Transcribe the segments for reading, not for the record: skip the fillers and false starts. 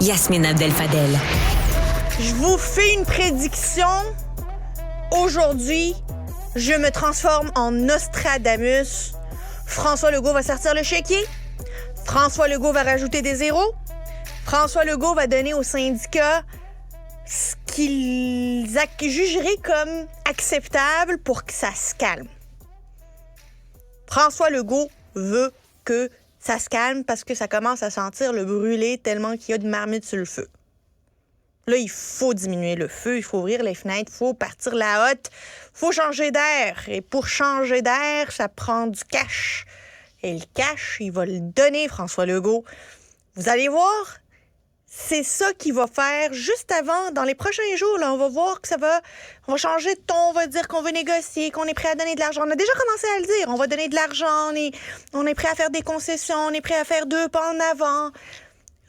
Yasmine Abdel-Fadel. Je vous fais une prédiction. Aujourd'hui, je me transforme en Nostradamus. François Legault va sortir le chéquier. François Legault va rajouter des zéros. François Legault va donner aux syndicats ce qu'ils jugeraient comme acceptable pour que ça se calme. François Legault veut que ça se calme parce que ça commence à sentir le brûler tellement qu'il y a de marmite sur le feu. Là, il faut diminuer le feu, il faut ouvrir les fenêtres, il faut partir la hotte, il faut changer d'air. Et pour changer d'air, ça prend du cash. Et le cash, il va le donner, François Legault. Vous allez voir, c'est ça qu'il va faire juste avant, dans les prochains jours. Là, on va voir que on va changer de ton, on va dire qu'on veut négocier, qu'on est prêt à donner de l'argent. On a déjà commencé à le dire, on va donner de l'argent, on est prêt à faire des concessions, on est prêt à faire 2 pas en avant.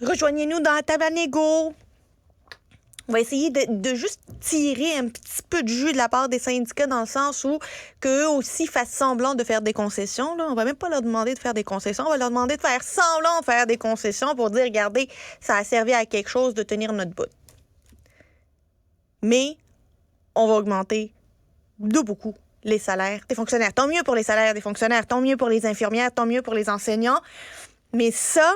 Rejoignez-nous dans la table à négo. On va essayer de juste tirer un petit peu de jus de la part des syndicats dans le sens où qu'eux aussi fassent semblant de faire des concessions. Là. On va même pas leur demander de faire des concessions, on va leur demander de faire semblant de faire des concessions pour dire, regardez, ça a servi à quelque chose de tenir notre bout. Mais on va augmenter de beaucoup les salaires des fonctionnaires. Tant mieux pour les salaires des fonctionnaires, tant mieux pour les infirmières, tant mieux pour les enseignants. Mais ça,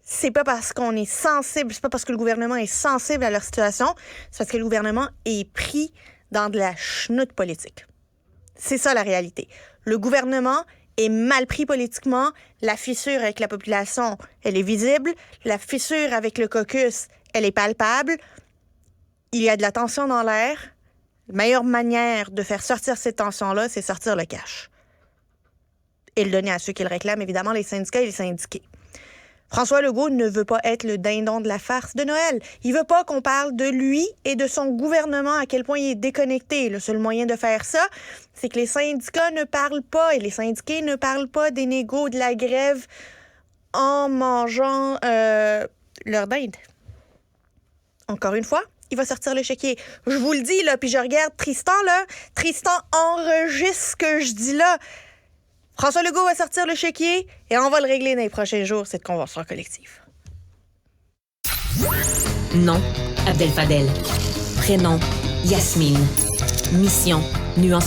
c'est pas parce qu'on est sensible, c'est pas parce que le gouvernement est sensible à leur situation, c'est parce que le gouvernement est pris dans de la chenoute politique. C'est ça la réalité. Le gouvernement est mal pris politiquement, la fissure avec la population, elle est visible, la fissure avec le caucus, elle est palpable, il y a de la tension dans l'air. La meilleure manière de faire sortir cette tension-là, c'est sortir le cash. Et le donner à ceux qui le réclament, évidemment, les syndicats et les syndiqués. François Legault ne veut pas être le dindon de la farce de Noël. Il veut pas qu'on parle de lui et de son gouvernement, à quel point il est déconnecté. Le seul moyen de faire ça, c'est que les syndicats ne parlent pas et les syndiqués ne parlent pas des négos, de la grève en mangeant leur dinde. Encore une fois, il va sortir le chéquier. Je vous le dis, là, puis je regarde Tristan, là. Tristan enregistre ce que je dis là. François Legault va sortir le chéquier et on va le régler dans les prochains jours, cette convention collective. Nom, Abdel-Fadel. Prénom, Yasmine. Mission, nuance